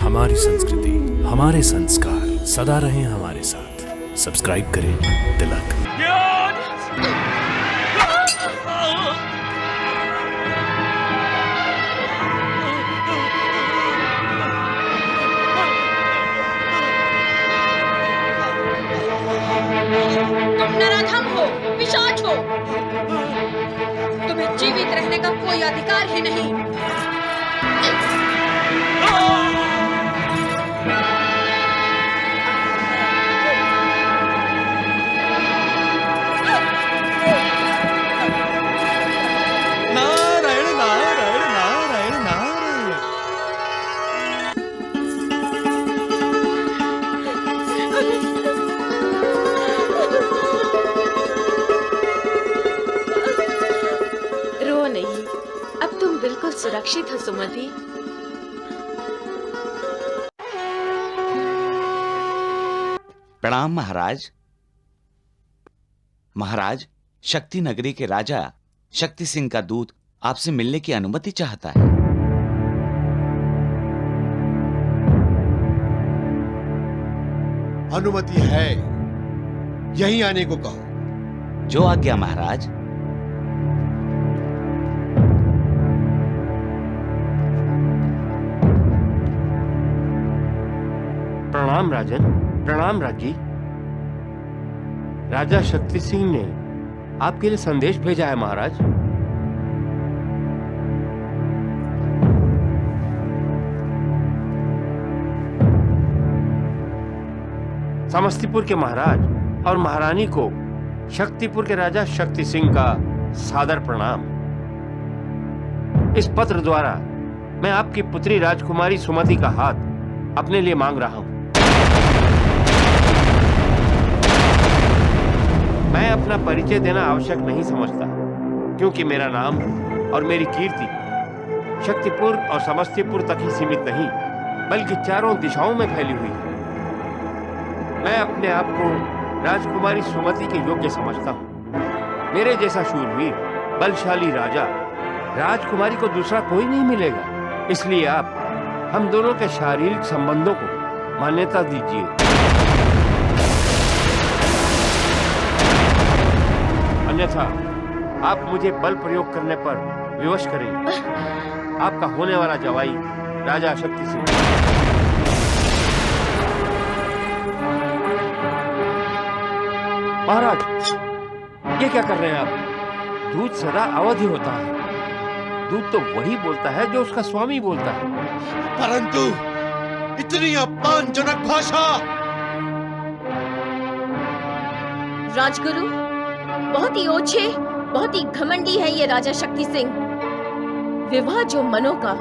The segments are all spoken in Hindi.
हमारी संस्कृति, हमारे संस्कार सदा रहें हमारे साथ। सब्सक्राइब करें तिलक। तुम नराधम हो, पिशाच हो। तुम्हें जीवित रहने का कोई अधिकार ही नहीं। नारायण नारायण नारायण नारायण। रो नहीं, अब तुम बिल्कुल सुरक्षित हो सुमति। प्रणाम महाराज। महाराज, शक्ति नगरी के राजा शक्ति सिंह का दूत आपसे मिलने की अनुमति चाहता है। अनुमति है, यहीं आने को कहो। जो आज्ञा महाराज। प्रणाम राजन, प्रणाम राजी। राजा शक्ति सिंह ने आपके लिए संदेश भेजा है महाराज। समस्तीपुर के महाराज और महारानी को शक्तिपुर के राजा शक्ति सिंह का सादर प्रणाम। इस पत्र द्वारा मैं आपकी पुत्री राजकुमारी सुमति का हाथ अपने लिए मांग रहा हूं। मैं अपना परिचय देना आवश्यक नहीं समझता, क्योंकि मेरा नाम और मेरी कीर्ति शक्तिपुर और समस्तीपुर तक ही सीमित नहीं, बल्कि चारों दिशाओं में फैली हुई है। मैं अपने आप को राजकुमारी सुमति के योग्य समझता हूँ। मेरे जैसा शूरवीर, बलशाली राजा, राजकुमारी को दूसरा कोई नहीं मिलेगा। इसलिए आप हम दोनों के शारीरिक संबंधों को मान्यता दीजिए। अन्यथा आप मुझे बल प्रयोग करने पर विवश करेंगे। आपका होने वाला जवाई राजा शक्ति सिंह। महाराज, ये क्या कर रहे हैं आप? दूध सदा अवधि होता है। दूध तो वही बोलता है जो उसका स्वामी बोलता है। परंतु इतनी अपमानजनक भाषा! राजगुरु, बहुत ही ओछे, बहुत ही घमंडी है ये राजा शक्ति सिंह। विवाह जो मनों का,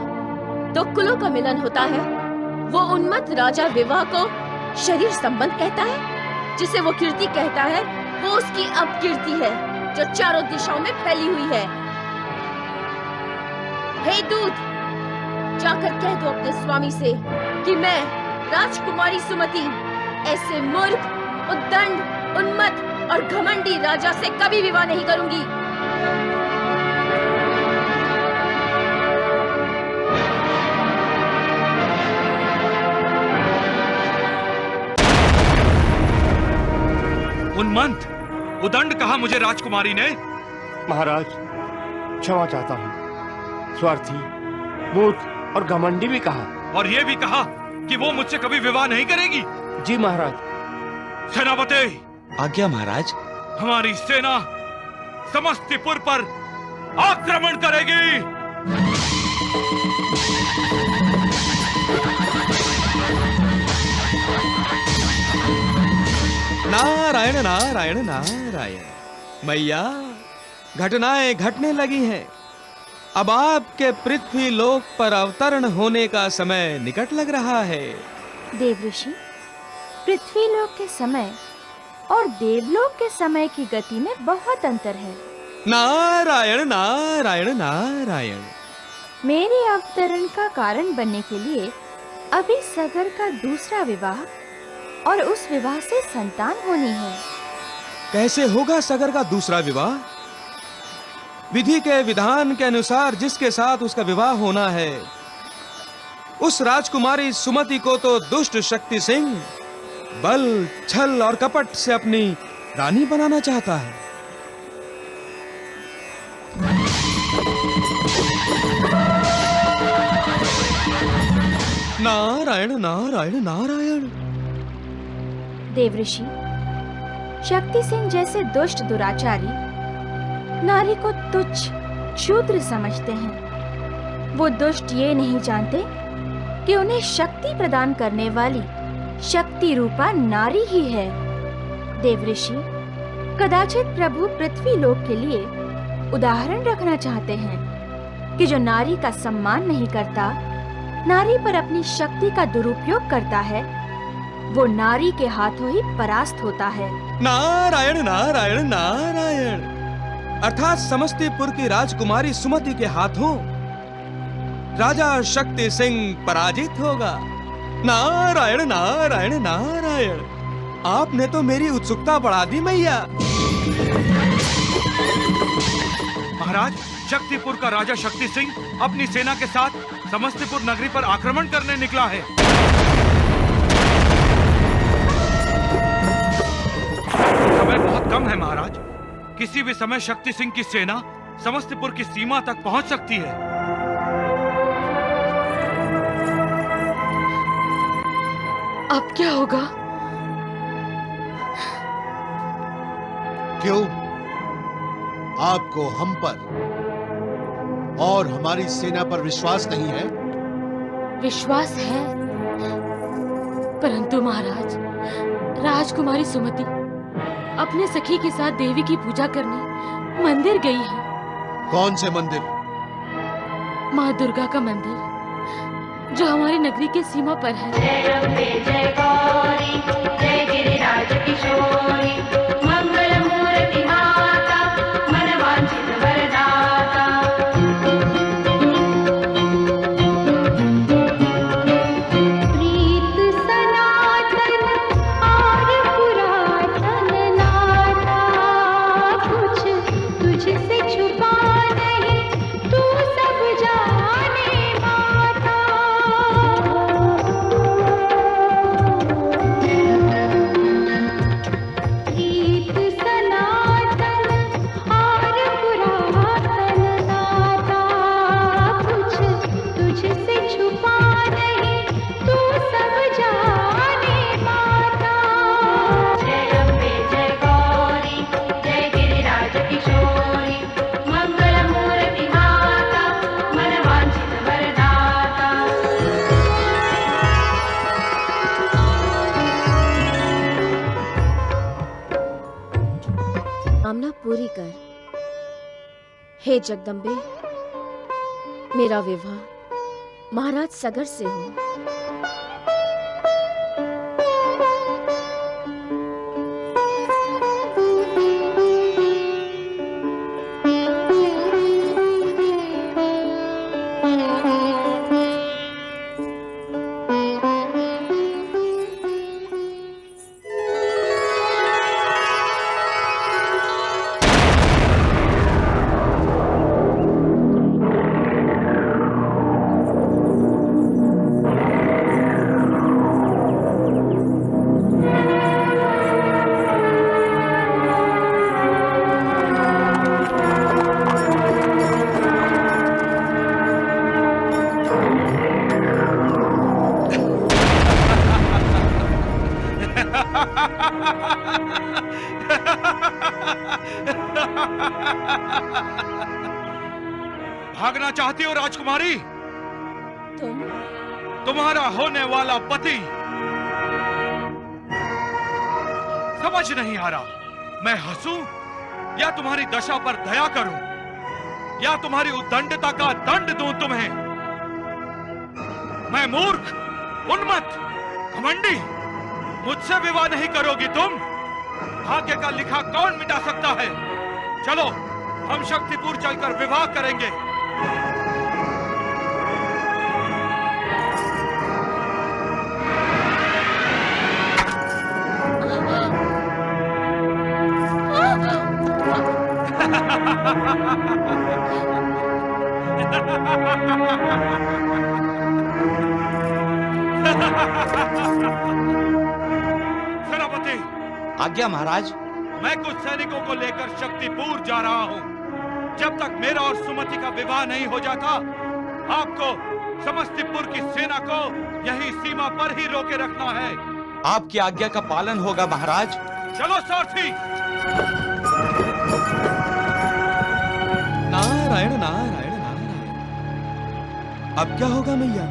दो कुलों का मिलन होता है, वो उन्मत्त राजा विवाह को शरीर संबंध कहता है। जिसे वो कीर्ति कहता है, वो उसकी अपकीर्ति है जो चारों दिशाओं में फैली हुई है। हे दूत, जाकर कह दो अपने स्वामी से कि मैं राजकुमारी सुमति ऐसे मूर्ख, उद्दंड, उन्मत्त और घमंडी राजा से कभी विवाह नहीं करूंगी। उन्मत्त, उदंड कहा मुझे राजकुमारी ने। महाराज, क्षमा चाहता हूँ। स्वार्थी, मूर्ख और घमंडी भी कहा। और ये भी कहा कि वो मुझसे कभी विवाह नहीं करेगी। जी महाराज। सेनापति, आज्ञा महाराज। हमारी सेना समस्तीपुर पर आक्रमण करेगी। नारायण नारायण नारायण। मैया, घटनाएं घटने लगी हैं। अब आपके पृथ्वी लोक पर अवतरण होने का समय निकट लग रहा है। देवऋषि, पृथ्वी लोक के समय और देवलोक के समय की गति में बहुत अंतर है। नारायण नारायण नारायण। मेरे अवतरण का कारण बनने के लिए अभी सगर का दूसरा विवाह और उस विवाह से संतान होनी है। कैसे होगा सगर का दूसरा विवाह? विधि के विधान के अनुसार जिसके साथ उसका विवाह होना है, उस राजकुमारी सुमति को तो दुष्ट शक्ति सिंह बल, छल और कपट से अपनी रानी बनाना चाहता है। नारायण नारायण नारायण। देवऋषि, शक्ति सिंह जैसे दुष्ट दुराचारी नारी को तुच्छ, क्षुद्र समझते हैं। वो दुष्ट ये नहीं जानते कि उन्हें शक्ति प्रदान करने वाली शक्ति रूपा नारी ही है। देवऋषि, कदाचित प्रभु पृथ्वी लोक के लिए उदाहरण रखना चाहते हैं कि जो नारी का सम्मान नहीं करता, नारी पर अपनी शक्ति का दुरुपयोग करता है, वो नारी के हाथों ही परास्त होता है। नारायण नारायण नारायण। अर्थात समस्तीपुर की राजकुमारी सुमति के हाथों राजा शक्ति सिंह पराजित होगा। नारायण नारायण नारायण। आपने तो मेरी उत्सुकता बढ़ा दी मैया। महाराज, शक्तिपुर का राजा शक्ति सिंह अपनी सेना के साथ समस्तीपुर नगरी पर आक्रमण करने निकला है। समय बहुत कम है महाराज। किसी भी समय शक्ति सिंह की सेना समस्तीपुर की सीमा तक पहुंच सकती है। अब क्या होगा? क्यों? आपको हम पर और हमारी सेना पर विश्वास नहीं है? विश्वास है, परंतु महाराज, राजकुमारी सुमति अपने सखी के साथ देवी की पूजा करने मंदिर गई है। कौन से मंदिर? माँ दुर्गा का मंदिर, जो हमारी नगरी के सीमा पर है। जय अम्बे जय गौरी, जय गिरिराज किशोरी, मंगल मूर्ति माता, मन वांछित वरदाता। प्रीत सनातन और पुरातन नाता, कुछ तुझसे छुपा नहीं, तू सब जाने माता। प्रीत सनातन और पुरातन नाता, कुछ तुझसे छुपा नहीं, तू सब जाने माता। जय अम्बे जय गौरी, जय गिरिराज किशोरी, मंगल मूर्ति माता, मन वांछित वरदाता। कामना पूरी कर हे जगदम्बे। मेरा विवाह महाराज सगर से हो। भागना चाहती हो राजकुमारी? तुम्हारा होने वाला पति समझ नहीं आ रहा, मैं हंसूं या तुम्हारी दशा पर दया करूं, या तुम्हारी उद्दंडता का दंड दूं तुम्हें? मैं मूर्ख, उन्मत्त, घमंडी, मुझसे विवाह नहीं करोगी तुम? भाग्य का लिखा कौन मिटा सकता है? चलो हम शक्तिपुर चलकर विवाह करेंगे। सेनापति, आज्ञा महाराज। मैं कुछ सैनिकों को लेकर शक्तिपुर जा रहा हूँ। जब तक मेरा और सुमति का विवाह नहीं हो जाता, आपको समस्तीपुर की सेना को यही सीमा पर ही रोके रखना है। आपकी आज्ञा का पालन होगा महाराज। चलो सारथी। नारायण नारायण नारायण। अब क्या होगा मैया?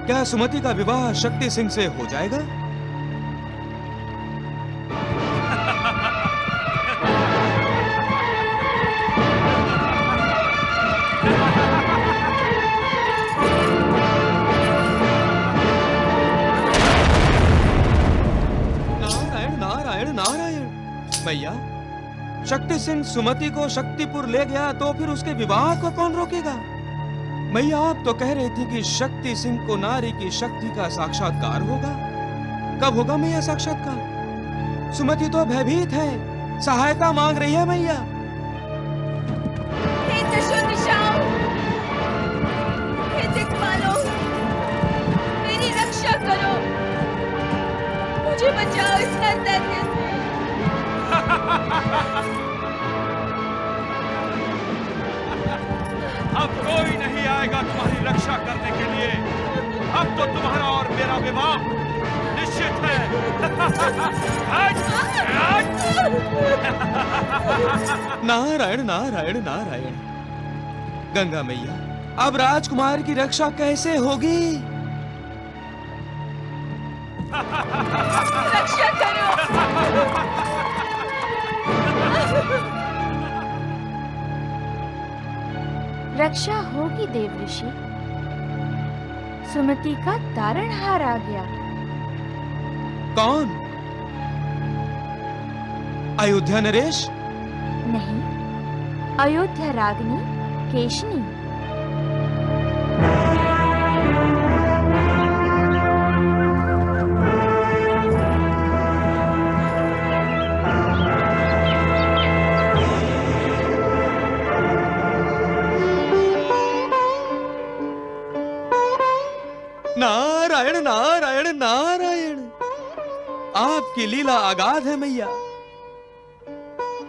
क्या सुमति का विवाह शक्ति सिंह से हो जाएगा? नारायण नारायण नारायण। मैया, शक्ति सिंह सुमति को शक्तिपुर ले गया तो फिर उसके विवाह को कौन रोकेगा? मैया, आप तो कह रही थी कि शक्ति सिंह को नारी की शक्ति का साक्षात्कार होगा। कब होगा मैया साक्षात्कार? सुमति तो भयभीत है, सहायता मांग रही है मैया। हे दशो दिशाओं, हे दिक्पालों, मेरी रक्षा करो, मुझे बचाओ इस दैत्य से। अब कोई नहीं आएगा तुम्हारी रक्षा करने के लिए। अब तो तुम्हारा और मेरा विवाह निश्चित है। नारायण नारायण नारायण। गंगा मैया, अब राजकुमार की रक्षा कैसे होगी? रक्षा करो। रक्षा होगी देव ऋषि। सुमति का तारणहार आ गया। कौन? अयोध्या नरेश? नहीं, अयोध्या रागनी केशनी। नारायण नारायण नारायण। आपकी लीला अगाध है मैया।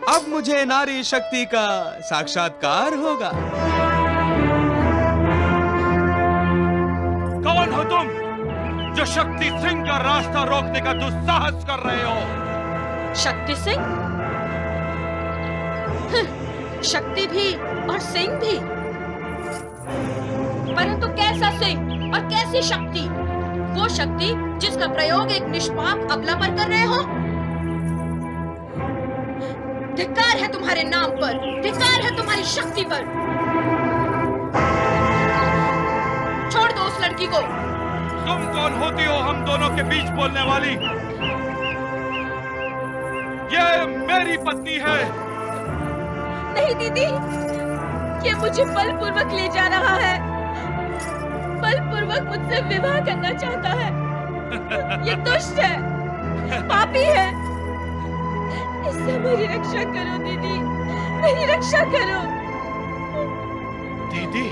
अब मुझे नारी शक्ति का साक्षात्कार होगा। कौन हो तुम जो शक्ति सिंह का रास्ता रोकने का दुस्साहस कर रहे हो? शक्ति सिंह? शक्ति भी और सिंह भी, परंतु कैसा सिंह और कैसी शक्ति? वो शक्ति जिसका प्रयोग एक निष्पाप अबला पर कर रहे हो। धिक्कार है तुम्हारे नाम पर, धिक्कार है तुम्हारी शक्ति पर। छोड़ दो उस लड़की को। तुम कौन होती हो हम दोनों के बीच बोलने वाली? ये मेरी पत्नी है। नहीं दीदी, ये मुझे बलपूर्वक ले जा रहा है, बलपूर्वक मुझसे विवाह करना चाहता है। ये दुष्ट है, पापी है। इससे मेरी रक्षा करो दीदी, मेरी रक्षा करो। दीदी,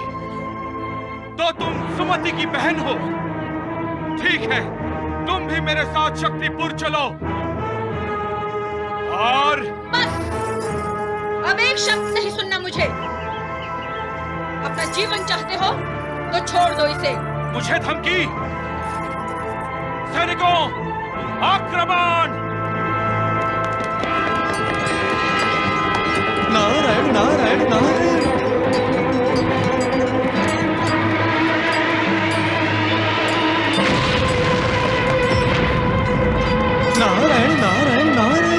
तो तुम सुमति की बहन हो? ठीक है, तुम भी मेरे साथ शक्तिपुर चलो। और बस, अब एक शब्द नहीं सुनना मुझे। अपना जीवन चाहते हो तो छोड़ दो इसे। मुझे धमकी? सैनिकों, आक्रमण! नारायण नारायण नारायण। नारायण नारायण नारायण।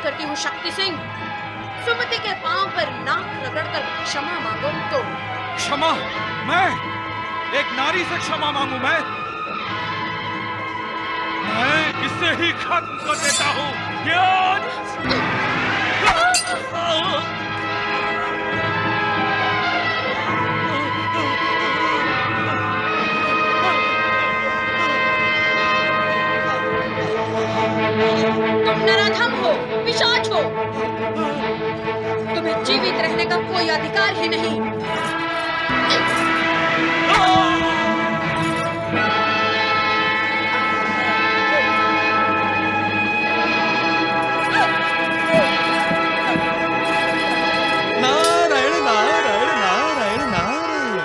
करती हूँ शक्ति सिंह। सुमति के पांव पर नाक रगड़कर क्षमा मांगो तो क्षमा? मैं एक नारी से क्षमा मांगू? मैं इसे ही खत्म कर देता हूँ। तुम नराधम हो, पिशाच हो। तुम्हें जीवित रहने का कोई अधिकार ही नहीं। नारायण नारायण नारायण नारायण।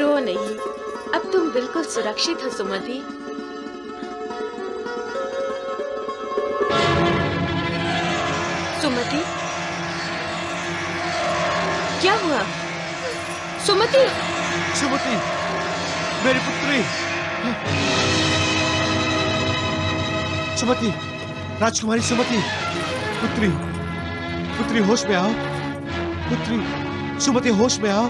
रो नहीं, अब तुम बिल्कुल सुरक्षित हो सुमति। सुमति, क्या हुआ? सुमति, सुमति, मेरी पुत्री। सुमति, राजकुमारी सुमति, पुत्री, पुत्री होश में आओ। पुत्री, सुमति होश में आओ।